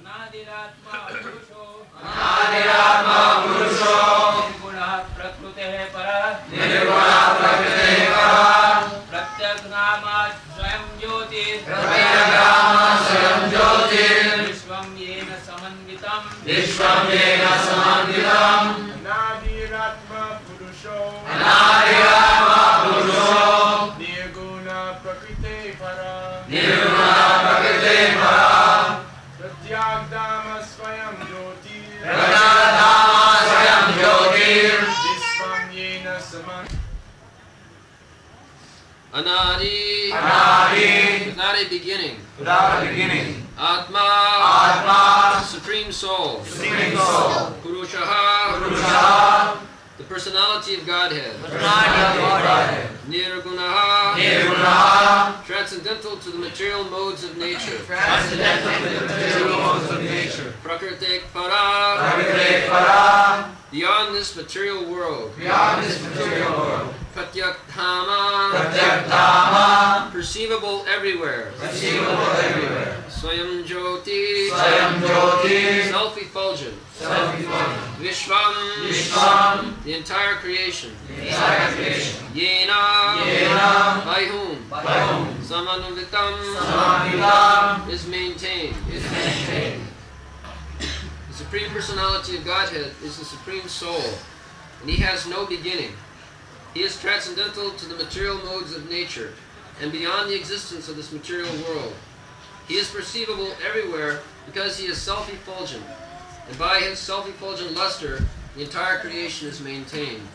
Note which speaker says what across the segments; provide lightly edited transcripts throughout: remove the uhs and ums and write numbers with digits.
Speaker 1: अनादिरात्मा पुरुषो निर्गुणः प्रकृतेः परः प्रत्यग्नामात् स्वयं ज्योतिः विश्वं येन समन्वितम्
Speaker 2: अनादिरात्मा पुरुषो निर्गुणः प्रकृतेः परः प्रत्यग्धाम स्वयं ज्योतिः विश्वं येन समन्वितम्
Speaker 3: Anadi, without a beginning. Atma, supreme soul. Purushaha, the personality of Godhead. Nirgunaha, transcendental to the material modes of nature. Prakritik para, beyond this material world. Pratyakthama, perceivable everywhere. Swayam Jyoti, self-effulgent. Vishvam, the entire creation. Yena, by whom? Samanuvitam, is maintained. The Supreme Personality of Godhead is the Supreme Soul, and He has no beginning. He is transcendental to the material modes of nature and beyond the existence of this material world. He is perceivable everywhere because He is self-effulgent, and by His self-effulgent luster, the entire creation is maintained.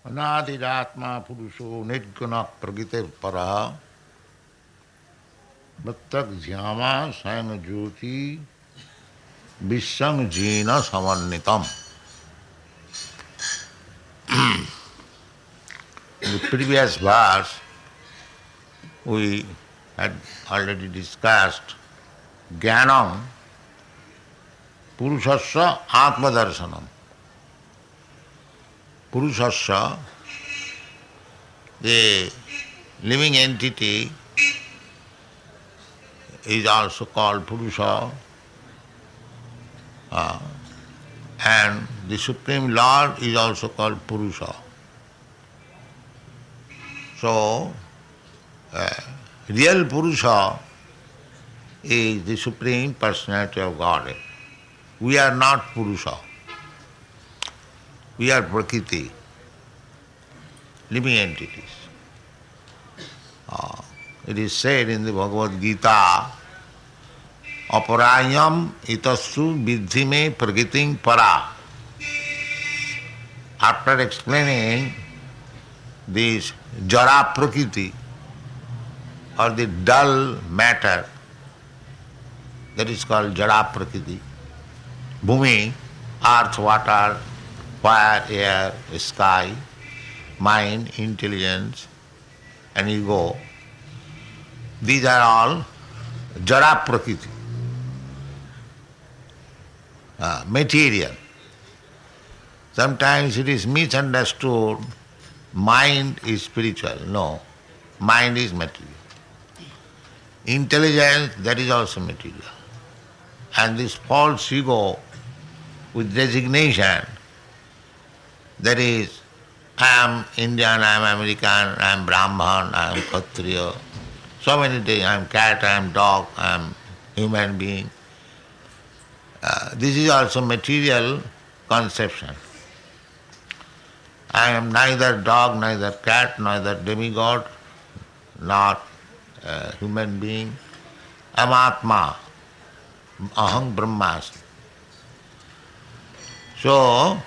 Speaker 4: Anadiratma Purusho Nirguna Pragite Para Bhattak Dhyama Sayang Jyoti Vishang Jina Samannitam. In the previous verse, we had already discussed Jnanam Purushasya Atmadarshanam. Purushasya, the living entity, is also called Purusha, and the Supreme Lord is also called Purusha. So, real Purusha is the Supreme Personality of Godhead. We are not Purusha. We are Prakriti, living entities. It is said in the Bhagavad Gita, Aparayam itasu vidhime prakritim para. After explaining this jara prakriti, or the dull matter, that is called jara prakriti, bhumi, earth, water, fire, air, sky, mind, intelligence, and ego, these are all jara prakriti, material. Sometimes it is misunderstood, mind is spiritual. No, mind is material. Intelligence, that is also material. And this false ego with resignation, that is, I am Indian, I am American, I am Brahman, I am Kshatriya, so many things, I am cat, I am dog, I am human being. This is also material conception. I am neither dog, neither cat, neither demigod, not a human being. I am Atma, Aham Brahmasmi. So,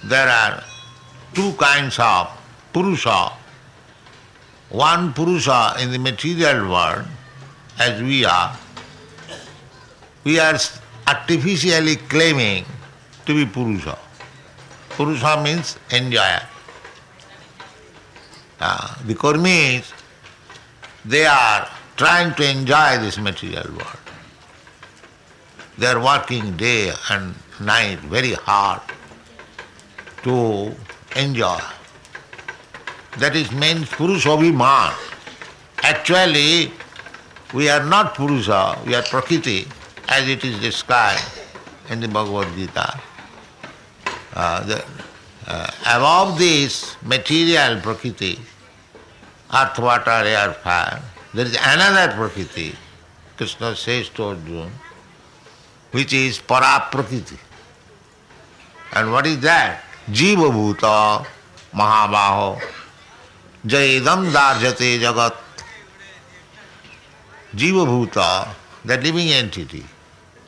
Speaker 4: there are two kinds of Purusha. One Purusha in the material world, as we are artificially claiming to be Purusha. Purusha means enjoyer. The Karmis, they are trying to enjoy this material world. They are working day and night very hard to enjoy. that is means Purushabhiman. Actually, we are not Purusha, we are Prakriti, as it is described in the Bhagavad Gita. Above this material Prakriti, earth, water, air, fire, there is another Prakriti, Krishna says to Arjuna, which is Para Prakriti. And what is that? Jiva Bhuta Mahabaho Jaidam Darjate Jagat. Jiva Bhuta, the living entity,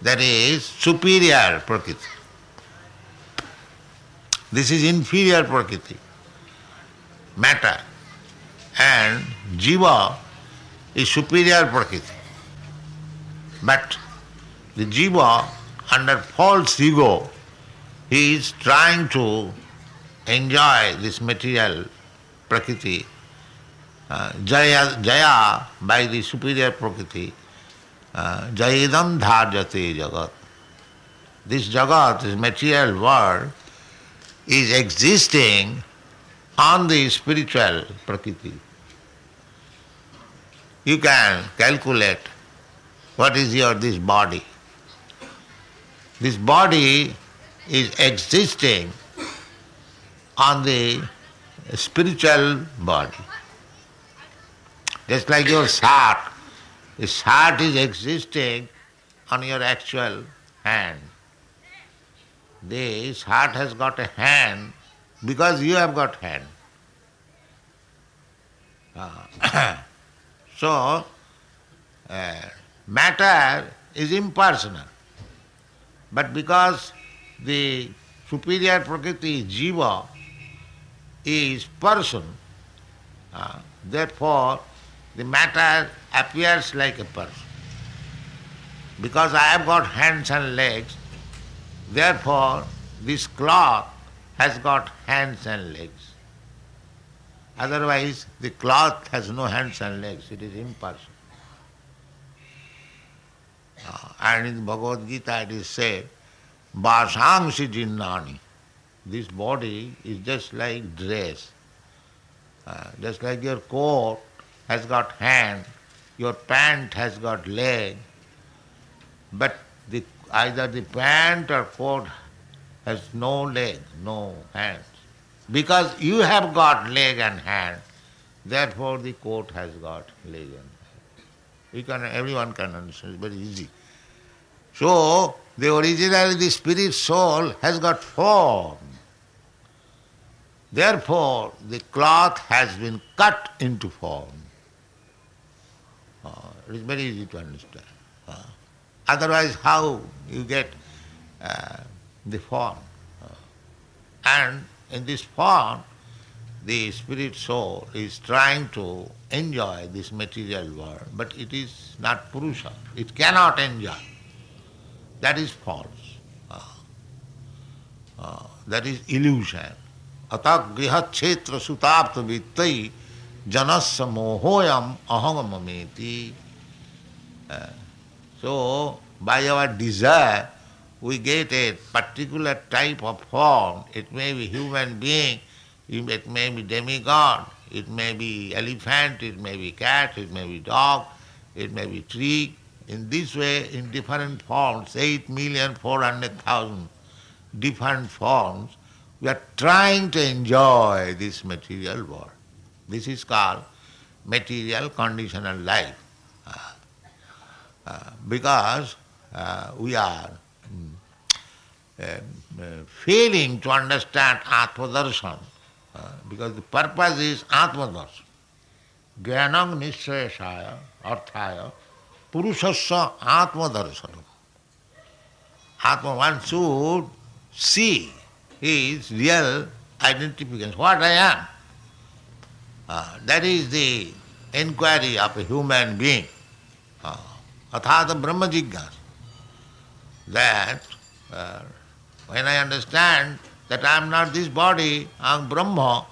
Speaker 4: that is superior Prakriti. This is inferior Prakriti, matter. And Jiva is superior Prakriti. But the Jiva, under false ego, he is trying to enjoy this material Prakriti, Jaya by the superior Prakriti, Jayedam Dharjate Jagat. This Jagat, this material world, is existing on the spiritual Prakriti. You can calculate what is this body. This body is existing on the spiritual body. Just like your heart. This heart is existing on your actual hand. This heart has got a hand because you have got hand. So, matter is impersonal. But because the superior Prakriti, Jiva, is person, therefore the matter appears like a person. Because I have got hands and legs, therefore this cloth has got hands and legs. Otherwise the cloth has no hands and legs, it is impersonal. And in the Bhagavad Gita it is said, Vasangsi jinnani. This body is just like dress. Just like your coat has got hand, your pant has got leg, but either the pant or coat has no leg, no hands. Because you have got leg and hand, therefore the coat has got leg and hand. Everyone can understand, it's very easy. So, originally the spirit soul has got form. Therefore, the cloth has been cut into form. It is very easy to understand. Otherwise, how you get the form? And in this form, the spirit soul is trying to enjoy this material world, but it is not Purusha. It cannot enjoy. That is false. That is illusion. Atak grihat kshetra sutapta vittai janasya mohoyam ahamameti. So, by our desire, we get a particular type of form. It may be human being, it may be demigod, it may be elephant, it may be cat, it may be dog, it may be tree. In this way, in different forms, 8,400,000 different forms, we are trying to enjoy this material world. This is called material conditional life. Because we are failing to understand Atma-darshan, because the purpose is Atma-darshan. Jnanam nishayasaya arthaya purushasya Atma-darshanam. Atma, one should see his real identification, what I am. That is the inquiry of a human being. Athata Brahma Jigyasa. That when I understand that I am not this body, I am Brahma,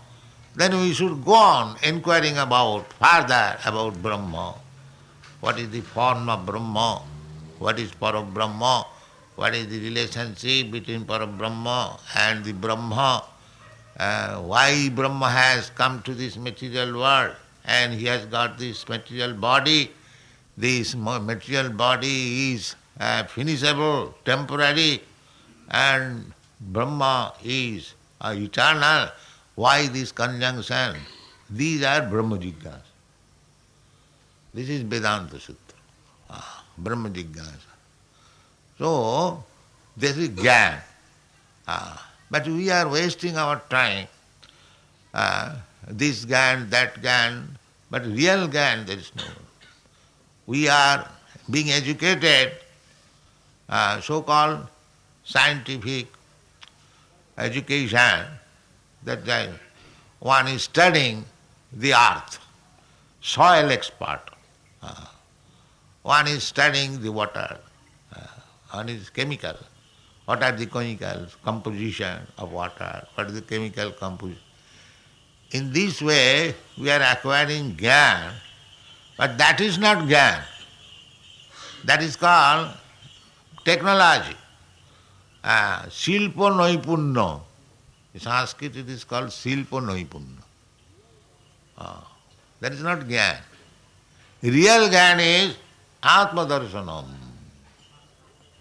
Speaker 4: then we should go on inquiring further about Brahma. What is the form of Brahma? What is Parabrahma? What is the relationship between Parabrahma and the Brahma? why Brahma has come to this material world and he has got this material body. This material body is finishable, temporary, and Brahma is eternal. Why this conjunction? These are Brahma Jigyasa. This is Vedanta Sutra, Brahma Jigyasa. So, this is Gyan. But we are wasting our time, this Gyan, that Gyan, but real Gyan there is no. We are being educated, so-called scientific education, that one is studying the earth, soil expert. One is studying the water, one is chemical. What are the chemicals, composition of water, what is the chemical composition. In this way, we are acquiring Gyan, but that is not Gyan. That is called technology. Silpo Noipunno. In Sanskrit it is called Silpo Noipunno. That is not Gyan. Real Gyan is Atma Darshanam.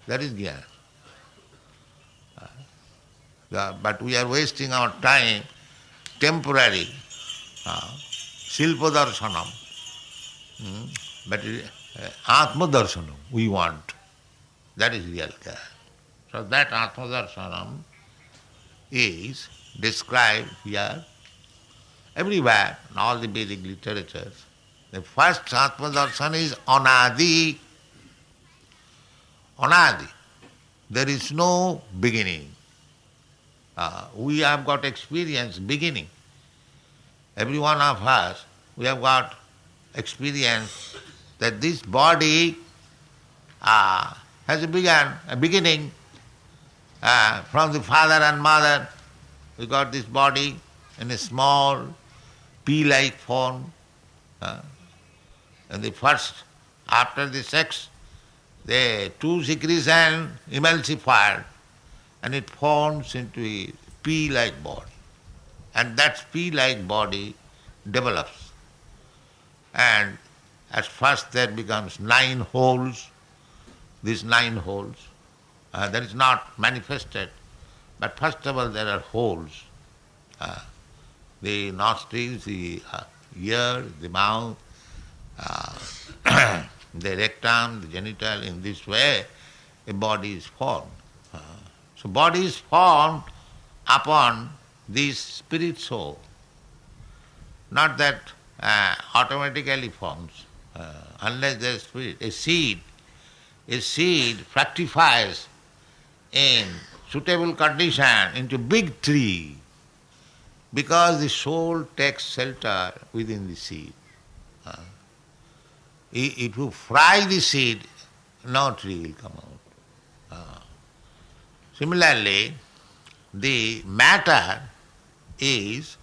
Speaker 4: That is Gyan. But we are wasting our time, temporary, Silpa Darshanam. But Atma Darshanam we want. That is real Gyan. So that Atma Darshanam is described here everywhere in all the Vedic literatures. The first Atma Darshan is Anadi. Anadi. There is no beginning. We have got experience beginning. Every one of us, we have got experience that this body has a beginning from the father and mother. We got this body in a small pea-like form. And the first, after the sex, the two secretions emulsified and it forms into a pea-like body. And that pea-like body develops. And at first there becomes 9 holes. These 9 holes, that is not manifested, but first of all there are holes. The nostrils, the ear, the mouth, the rectum, the genital, in this way a body is formed. So body is formed upon this spirit soul. Not that automatically forms, unless there is spirit. A seed fructifies in suitable condition into big tree because the soul takes shelter within the seed. If you fry the seed, no tree will come out. Similarly, the matter is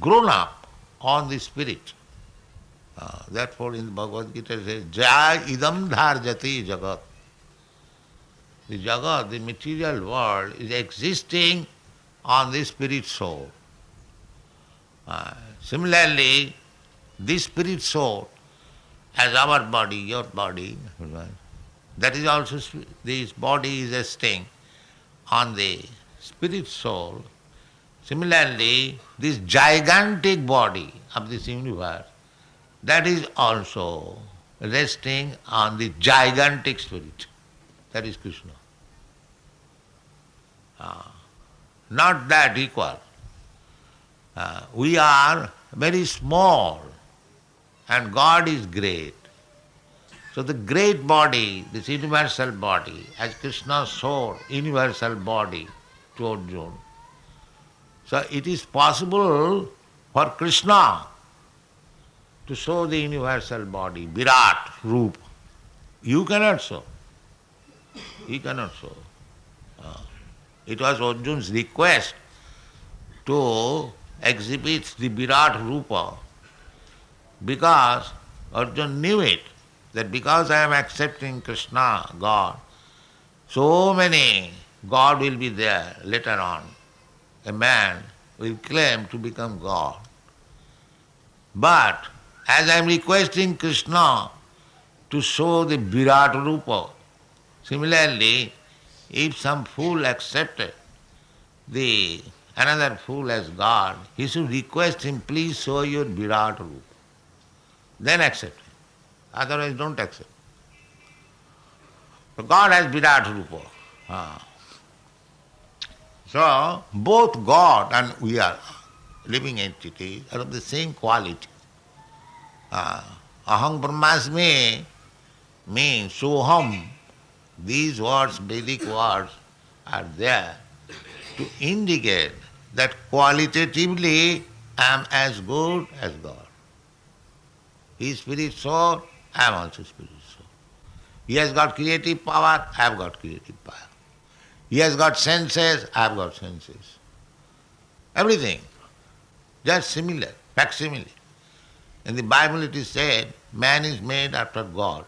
Speaker 4: grown up on the spirit. Therefore in the Bhagavad Gita it says, Jaya idam dharjati jagat. The jagat, the material world, is existing on the spirit soul. Similarly, this spirit soul, as our body, your body, that is also, this body is resting on the spirit soul. Similarly, this gigantic body of this universe, that is also resting on the gigantic spirit. That is Krishna. Not that equal. We are very small and God is great. So the great body, this universal body, as Krishna showed universal body to Arjuna. So it is possible for Krishna to show the universal body, Virat, Rupa. You cannot show. He cannot show. It was Arjuna's request to exhibit the Virat Rupa because Arjuna knew it, that because I am accepting Krishna, God, so many God will be there later on. A man will claim to become God. But as I am requesting Krishna to show the Virat Rupa, similarly, if some fool accepted another fool as God, he should request him, please show your Virat Rupa. Then accept him. Otherwise don't accept. So God has Virat Rupa. So both God and we are living entities are of the same quality. Aham Brahmasmi means Soham. These words, Vedic words, are there to indicate that qualitatively I am as good as God. He is spirit soul, I am also spirit soul. He has got creative power, I have got creative power. He has got senses, I have got senses. Everything, just similar, facsimile. In the Bible it is said, man is made after God.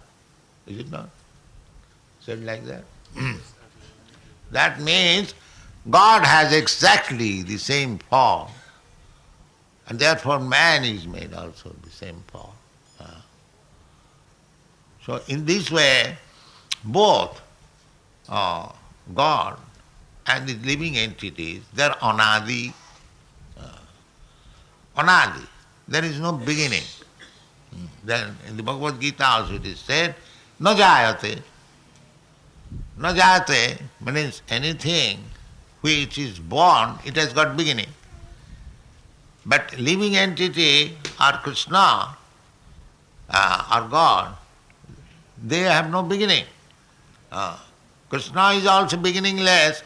Speaker 4: Is it not? Said like that? That means God has exactly the same form, and therefore man is made also the same form. So in this way, both God and the living entities, they are anadi. Anadi. There is no beginning. Then in the Bhagavad Gita also it is said, na jayate. Na jayate means anything which is born, it has got beginning. But living entity or Krishna or God, they have no beginning. Krishna is also beginningless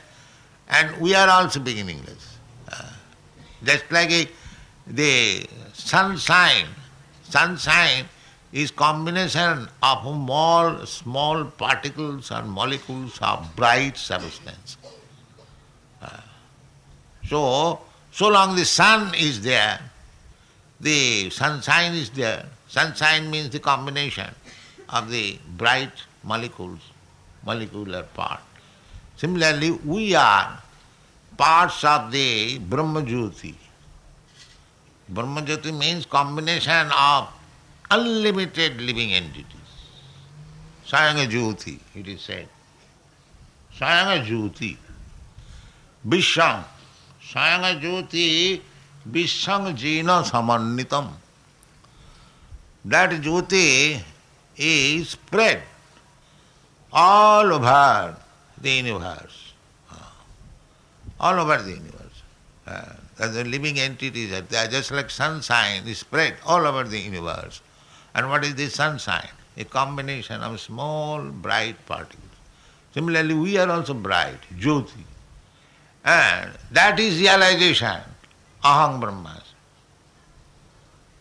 Speaker 4: and we are also beginningless. Just like the sunshine. Sunshine is combination of small particles and molecules of bright substance. So long the sun is there, the sunshine is there. Sunshine means the combination of the bright molecules, molecular part. Similarly, we are parts of the Brahma-Jyoti. Brahma-Jyoti means combination of unlimited living entities. Sayanga-Jyoti, it is said. Sayanga-Jyoti. Vishang. Sayanga-Jyoti Vishang Jina Samannitam. That Jyoti is spread all over the universe. All over the universe. The living entities they are just like sunshine is spread all over the universe. And what is this sunshine? A combination of small bright particles. Similarly, we are also bright, Jyoti. And that is realization, Aham Brahmasmi.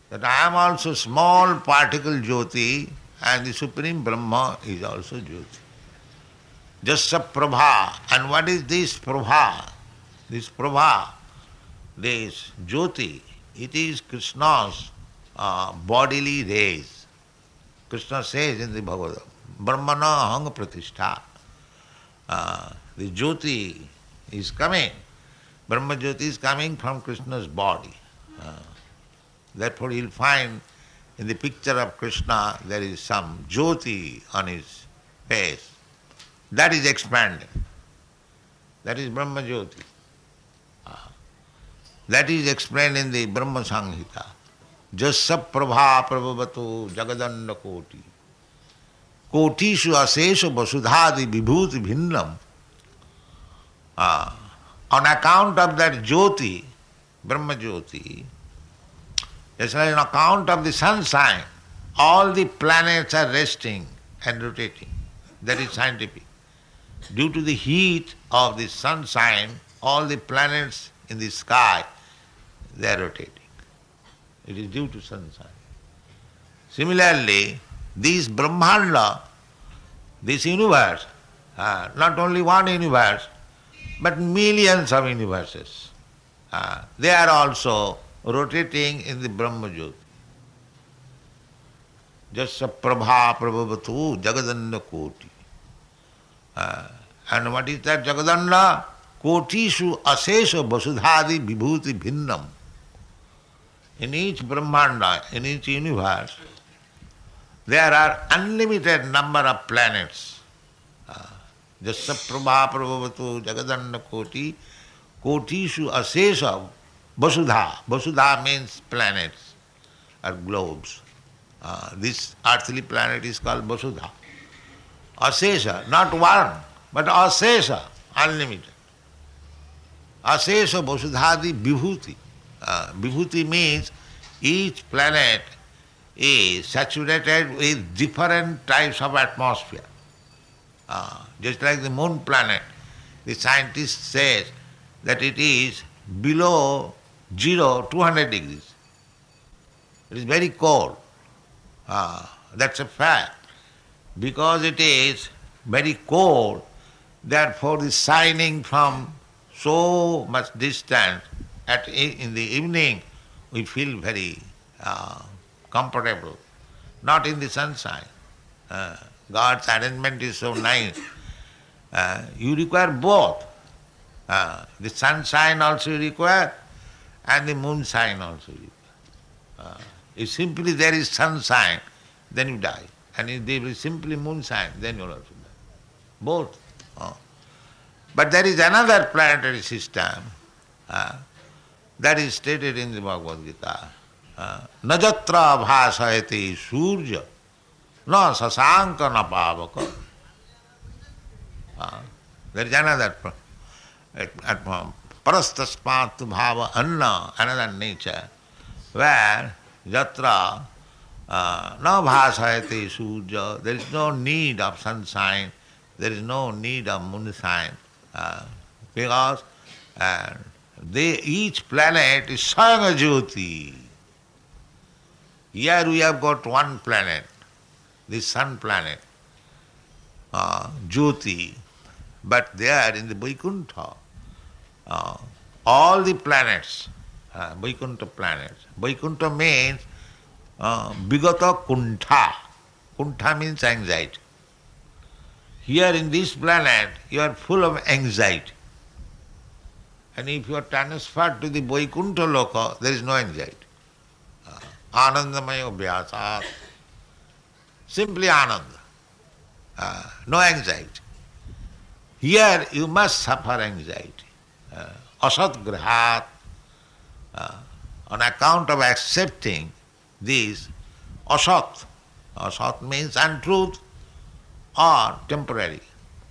Speaker 4: That I am also small particle Jyoti and the Supreme Brahma is also Jyoti. Jasya Prabha. And what is this Prabha? This Prabha, this Jyoti, it is Krishna's bodily rays. Krishna says in the Bhagavad, Brahmana Ahanga Pratishtha. The Jyoti is coming. Brahma Jyoti is coming from Krishna's body. Therefore you'll find in the picture of Krishna there is some Jyoti on his face. That is expanded. That is Brahma Jyoti. That is explained in the Brahma Samhita. Jasya Prabha Prabhavatu Jagadanda Koti. Kotishu Asesha Vasudhadi Vibhuti Bhinnam. On account of that Jyoti, Brahma Jyoti, just like on account of the sunshine, all the planets are resting and rotating. That is scientific. Due to the heat of the sunshine, all the planets in the sky, they are rotating. It is due to sunshine. Similarly, this Brahmanda, this universe, not only one universe, but millions of universes, they are also rotating in the Brahma Jyoti. Jasya Prabha Prabhavatu Jagadanda Koti. And what is that Jagadanda? Kotishu asesha vasudhadi vibhuti bhinnam. In each Brahmanda, in each universe, there are unlimited number of planets. Jasa prabha prabhavatu jagadanda koti, kotishu asesha vasudha. Vasudha means planets or globes. This earthly planet is called Vasudha. Asesha, not one, but asesha, unlimited. Asesha vasudhadi vibhuti. Vibhuti means each planet is saturated with different types of atmosphere. Just like the moon planet, the scientist says that it is below 200 degrees. It is very cold. That's a fact. Because it is very cold, therefore the shining from so much distance in the evening we feel very comfortable. Not in the sunshine. God's arrangement is so nice. You require both. The sunshine also you require and the moonshine also you require. If simply there is sunshine, then you die. And if there is simply moonshine, then you will also die. Both. But there is another planetary system that is stated in the Bhagavad Gita. Najatra bhasayate surya na sasanka na pavaka. There is another parastasmat bhava anna, another nature, where yatra na bhasayate surya, there is no need of sunshine, there is no need of moonshine, because each planet is Swayam Jyoti. Here we have got one planet, the sun planet, Jyoti, but there in the Vaikuntha, all the planets, Vaikuntha planets. Vaikuntha means Bigata Kuntha. Kuntha means anxiety. Here in this planet, you are full of anxiety. And if you are transferred to the Vaikuntha Loka, there is no anxiety. Anandamaya Vyasat. Simply Ananda. No anxiety. Here you must suffer anxiety. Asat Grahat. On account of accepting this asat. Asat means untruth or temporary,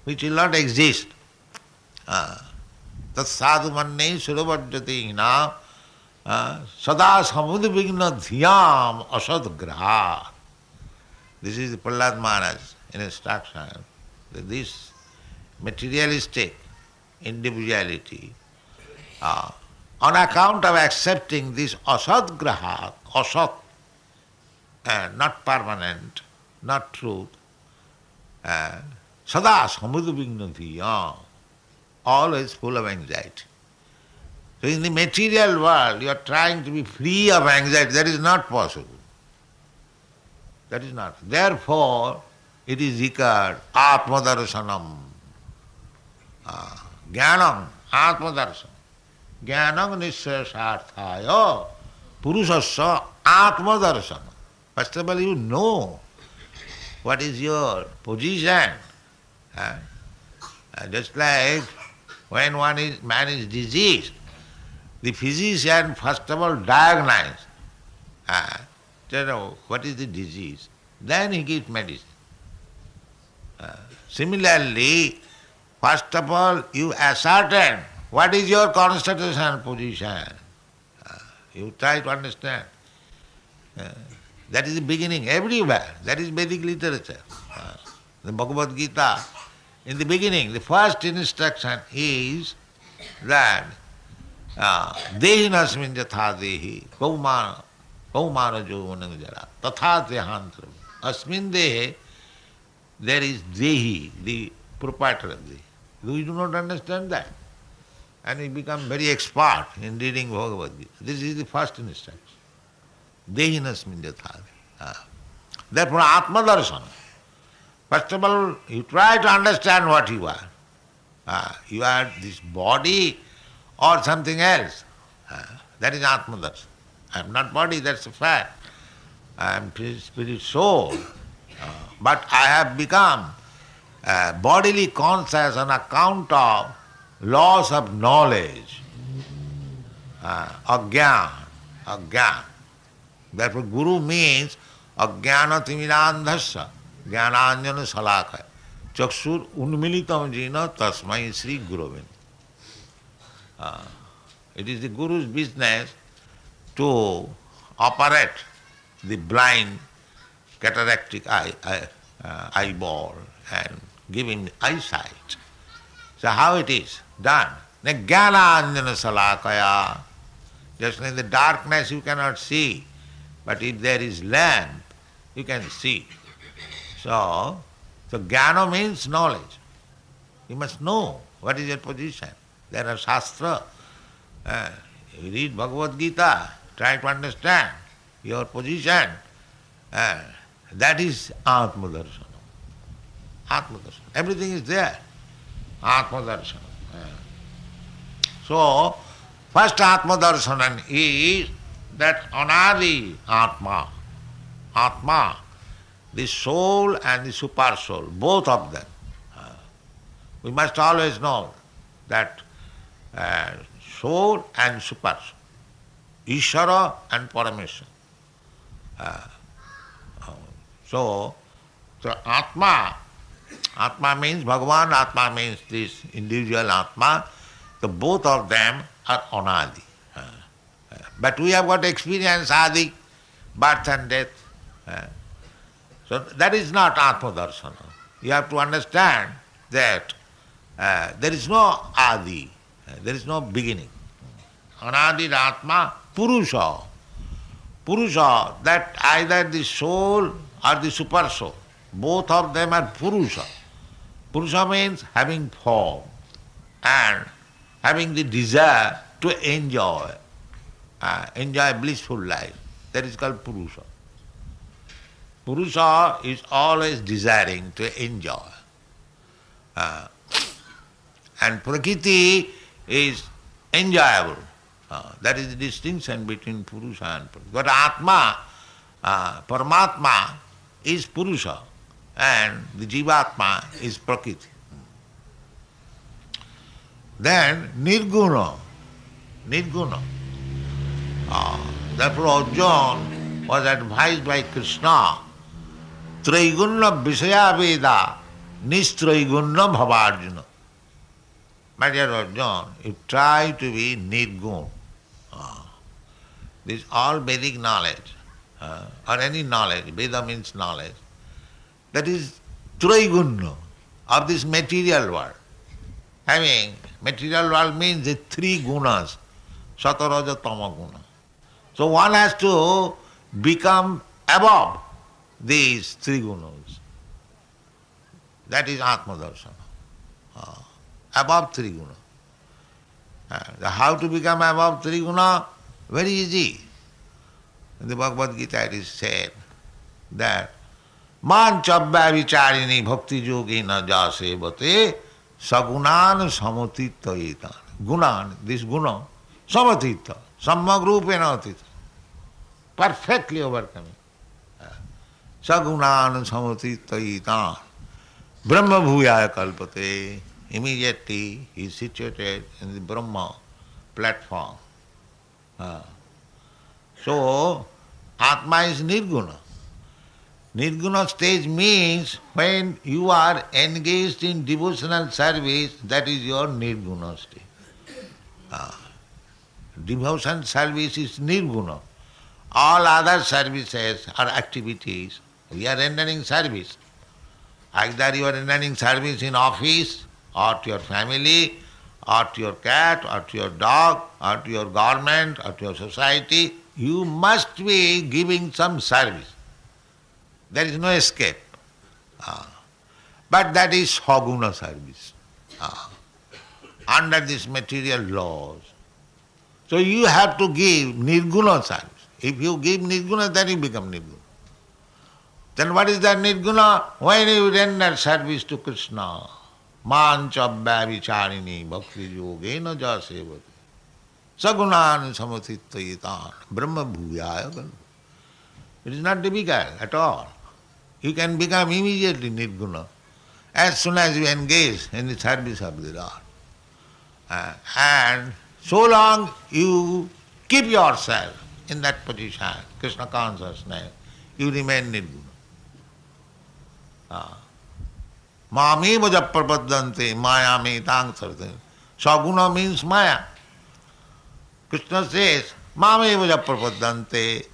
Speaker 4: which will not exist. Tat sadhu manne suravajjati na sada samudvigna dhyam asad graha. This is the Prahlad Maharaj's instruction, that this materialistic individuality, on account of accepting this asad graha, asat, not permanent, not truth, sada samudvigna dhyam, always full of anxiety. So in the material world, you are trying to be free of anxiety. That is not possible. That is not. Therefore, it is required atmadarshanam. Jnanam, atmadarsanam. Jnanam nishasarthaya purushasya atmadarsanam. First of all, you know what is your position. Just like when man is diseased, the physician first of all diagnoses what is the disease. Then he gives medicine. Similarly, first of all you ascertain what is your constitutional position. You try to understand. That is the beginning everywhere. That is Vedic literature. The Bhagavad Gita, in the beginning, the first instruction is that dehinasmin jatha dehi kaumana jovanam jara tatha dehantra. Asmin dehe, there is dehi, the proprietor of dehi. We do not understand that. And we become very expert in reading Bhagavad Gita. This is the first instruction. Dehinasmin jatha dehi. Therefore, Atma Darsana. First of all, you try to understand what you are. You are this body or something else. That is Atmadarshan. I am not body, that's a fact. I am spirit soul. But I have become bodily conscious on account of loss of knowledge, agyan. Therefore Guru means ajnana timirandhasya jnananjana salakaya chakshur unmilitam jena tasmai Sri Gurave. It is the Guru's business to operate the blind cataractic eyeball and give him eyesight. So how it is done? Jnananjana salakaya. Just in the darkness you cannot see, but if there is lamp, you can see. So jnana means knowledge. You must know what is your position. There are shastra. You read Bhagavad Gita, try to understand your position. That is Atmadarsana. Atmadarsana. Everything is there. Atmadarsana. So, first Atmadarsana is that Anadi Atma. Atma, the soul and the super soul, both of them. We must always know that soul and super soul, Ishvara and Parameshwara. So Atma means Bhagavan, Atma means this individual Atma. So both of them are Anadi. But we have got experience Adi, birth and death. So that is not Atmadarsana. You have to understand that there is no Adi, there is no beginning. Anadi Atma, Purusha. Purusha, that either the soul or the super soul, both of them are Purusha. Purusha means having form and having the desire to enjoy blissful life. That is called Purusha. Purusha is always desiring to enjoy. And Prakriti is enjoyable. That is the distinction between Purusha and Prakriti. But Atma, Paramatma is Purusha and the Jivatma is Prakriti. Then Nirguna. Therefore Arjuna was advised by Krishna, Traiguna Visaya Veda, Nistraiguna Bhavarjuna. My dear Arjuna, you try to be Nirguna. This all Vedic knowledge, or any knowledge, Veda means knowledge, that is Traiguna of this material world. Having material world means the three gunas, Sataraja Tama guna. So one has to become above these three gunas. That is Atmadarsana. Above three guna. How to become above three guna? Very easy. In the Bhagavad Gita it is said that Man chabya vicharini bhakti yogina jasevate sagunan samatitayetan. Gunan, this guna, samatita, sammagrupen atita. Perfectly overcoming. Sagunan samatitayetan. Brahma bhuyaya kalpate. Immediately he is situated in the Brahma platform. So, Atma is Nirguna. Nirguna stage means when you are engaged in devotional service, that is your Nirguna stage. Devotion service is Nirguna. All other services or activities, we are rendering service. Either you are rendering service in office, or to your family, or to your cat, or to your dog, or to your government, or to your society, you must be giving some service. There is no escape. But that is Saguna service. Under these material laws. So you have to give Nirguna service. If you give Nirguna, then you become Nirguna. Then what is that Nirguna? When you render service to Krishna, Mancha Bhavicharini Bhakti Yogena Jasevati Sagunan Samathittayitan Brahma Bhuyaya. It is not difficult at all. You can become immediately Nirguna as soon as you engage in the service of the Lord. And so long you keep yourself in that position, Krishna consciousness, you remain Nirguna. Mami vaja prapaddante maya me tang sarte. Saguna means maya. Krishna says, Mami vaja prapaddante,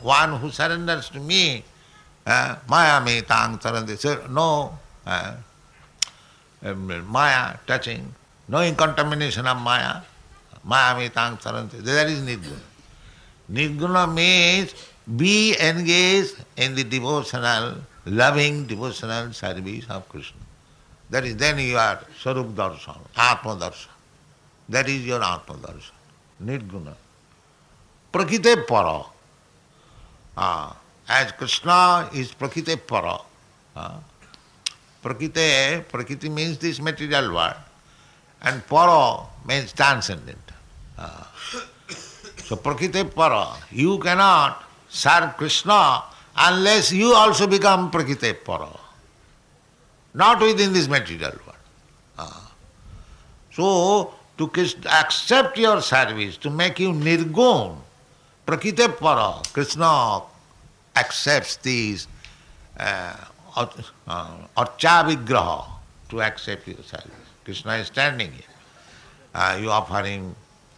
Speaker 4: one who surrenders to me, maya me tang sarante. So no maya touching, no contamination of maya. Maya me tang sarante. That is Nirguna. Nirguna means be engaged in the devotional, loving devotional service of Krishna. That is then you are Sarup Darshan, Atma Darshan. That is your Atma Darshan. Nirguna. Prakite para. As Krishna is Prakite para. Prakriti means this material world, and para means transcendent. So Prakriti para, you cannot serve Krishna unless you also become Prakriti para. Not within this material world. So to accept your service, to make you Nirgun, Prakriti para, Krishna accepts these Archa Vigraha to accept your service. Krishna is standing here. You offer him,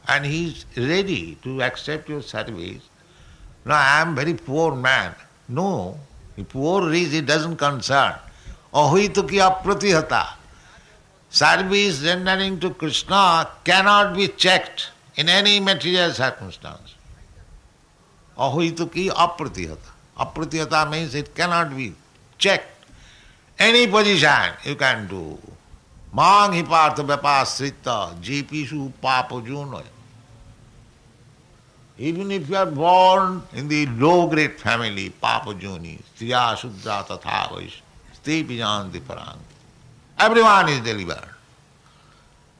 Speaker 4: and he is ready to accept your service. No, I am very poor man. No, poor rich, it doesn't concern. Ahituki apratihata. Service rendering to Krishna cannot be checked in any material circumstance. Ahituki apratihata. Apratihata means it cannot be checked. Any position you can do. Mang hipartha vyapasrita jipishu papajunoya. Even if you are born in the low-grade family, papajuni, striya sudra tatha vaisya, sti pijanti parang. Everyone is delivered.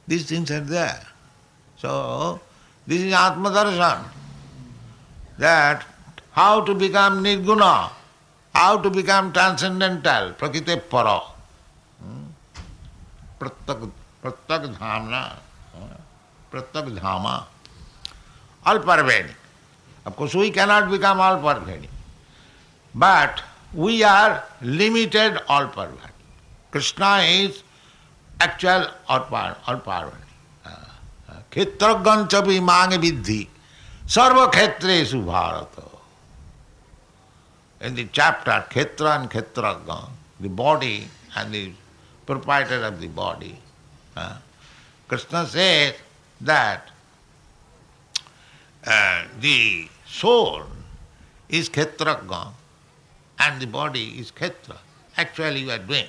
Speaker 4: These things are there. So, this is Atma Darshan. That how to become Nirguna, how to become transcendental, Prakriti para. Prattak dhamna, prattak dhama, all-pervading. Of course, we cannot become all-pervading. But we are limited all-pervading. Krishna is actual all-pervading. Khetragan chapi mange vidhi, sarva khetresu bharata. In the chapter Khetra and Khetragan, the body and the proprietor of the body, Krishna says that the soul is Khetragan and the body is Khetra. Actually you are doing.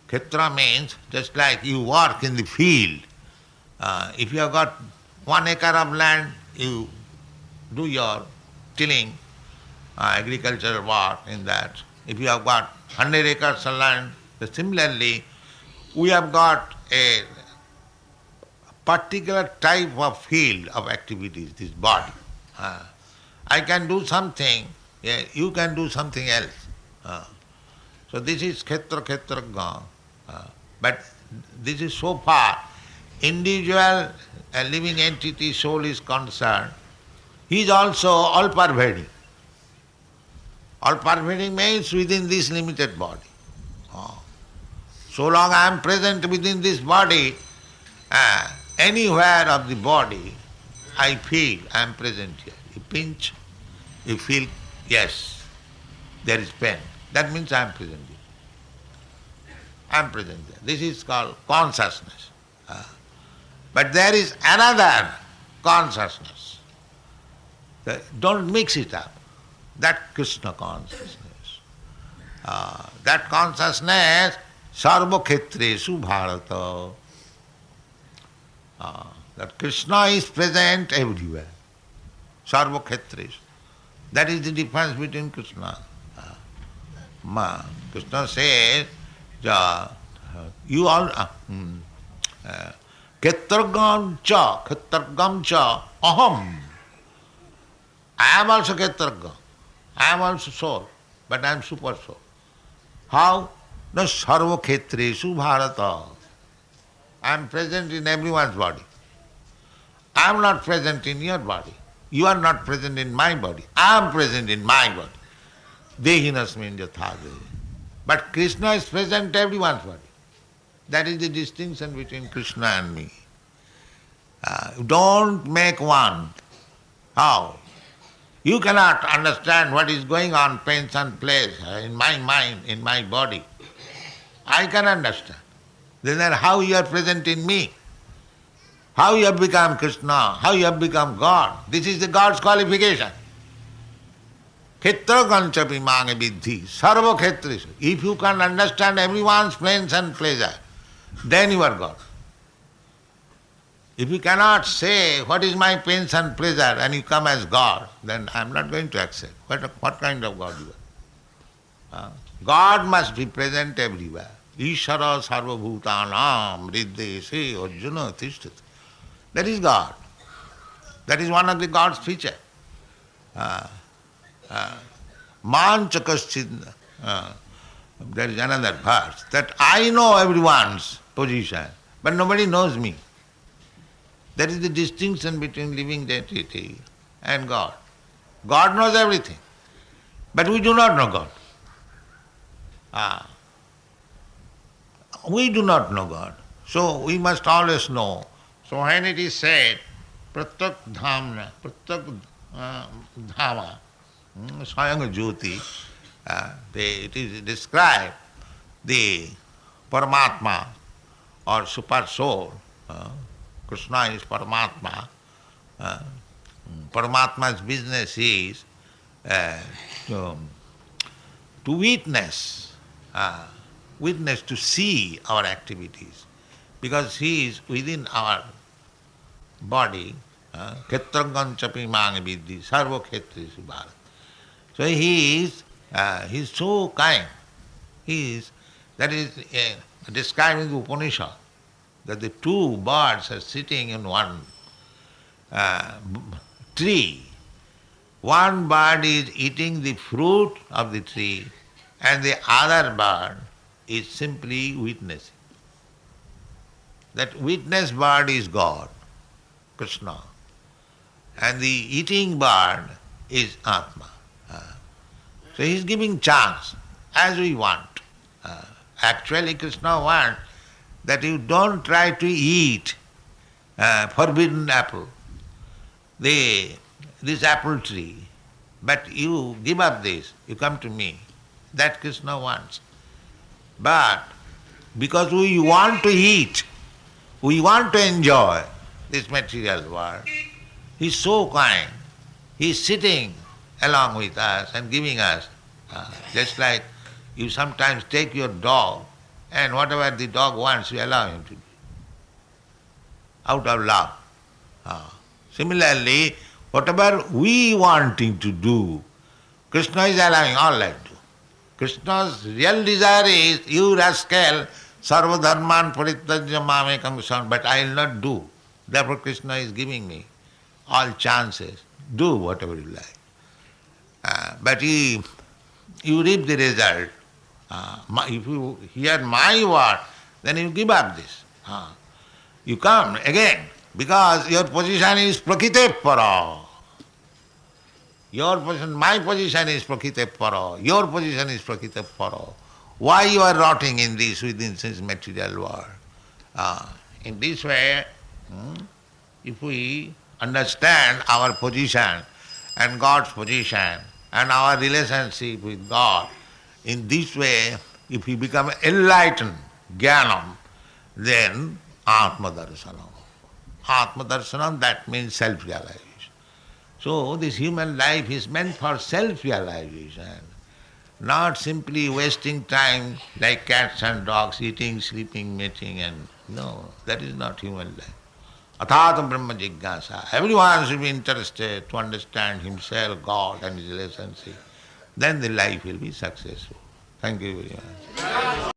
Speaker 4: Khetra means just like you work in the field. If you have got 1 acre of land, you do your tilling, agricultural work in that. If you have got 100 acres of land, similarly, we have got a particular type of field of activities, this body. I can do something, you can do something else. So this is Khetra. But this is so far, individual living entity soul is concerned, he is also all-pervading. All-pervading means within this limited body. So long I am present within this body, anywhere of the body, I feel I am present here. You pinch, you feel, yes, there is pain. That means I am present here. I am present there. This is called consciousness. But there is another consciousness. Don't mix it up. That Krishna consciousness. That consciousness, sarva khetresu bharata. That Krishna is present everywhere. Sarva khetresu. That is the difference between Krishna. Krishna says, you all Ketargam cha aham. I am also Ketargam. I am also soul, but I am super soul. How? No sarva khetresu bharata. I am present in everyone's body. I am not present in your body. You are not present in my body. I am present in my body. Dehinasmin yathade. But Krishna is present in everyone's body. That is the distinction between Krishna and me. Don't make one. How? You cannot understand what is going on, pains and pleasures in my mind, in my body. I can understand. Then how you are present in me? How you have become Krishna? How you have become God? This is the God's qualification. Khetra ganchapi mange vidhi, sarva khetresu. If you can understand everyone's pains and pleasure, then you are God. If you cannot say what is my pains and pleasure and you come as God, then I am not going to accept. What kind of God you are? God must be present everywhere. Ishara sarva bhutanam riddhese arjuna tishtat. That is God. That is one of the God's features. Manchakaschid. There is another verse that I know everyone's position, but nobody knows me. That is the distinction between living deity and God. God knows everything, but we do not know God. We do not know God. So we must always know. So when it is said, Pratak Dhamma, Pratak Dhama, Swayam Jyoti, it is described the Paramatma or super soul. Krishna is Paramatma. Paramatma's business is to witness, to see our activities, because he is within our body. Khetrangam chapi mange vidhi, sarva khetresu bharat. So he is so kind. That is described in the Upanishad, that the two birds are sitting in one tree. One bird is eating the fruit of the tree and the other bird is simply witnessing. That witness bird is God, Krishna, and the eating bird is Atma. So he is giving chance as we want. Actually Krishna wants that you don't try to eat forbidden apple, this apple tree, but you give up this, you come to me. That Krishna wants. But because we want to eat, we want to enjoy this material world, he is so kind. He is sitting along with us and giving us, just like you sometimes take your dog and whatever the dog wants, you allow him to do, out of love. Similarly, whatever we wanting to do, Krishna is allowing all that to do. Krishna's real desire is, you rascal, sarva dharman parityajya mamekam sham, but I will not do. Therefore Krishna is giving me all chances. Do whatever you like. But you reap the result. If you hear my word, then you give up this. You come again, because your position is prakite para. Your position, my position is prakite para. Your position is prakite para. Why you are rotting in this within this material world? In this way, if we understand our position and God's position and our relationship with God, in this way, if we become enlightened, jnanam, then Atma Darshanam. Atma Darshanam, that means self-realization. So this human life is meant for self-realization, not simply wasting time like cats and dogs, eating, sleeping, mating, and no, that is not human life. Athata Brahma Jignasa. Everyone should be interested to understand himself, God and his relationship. Then the life will be successful. Thank you very much.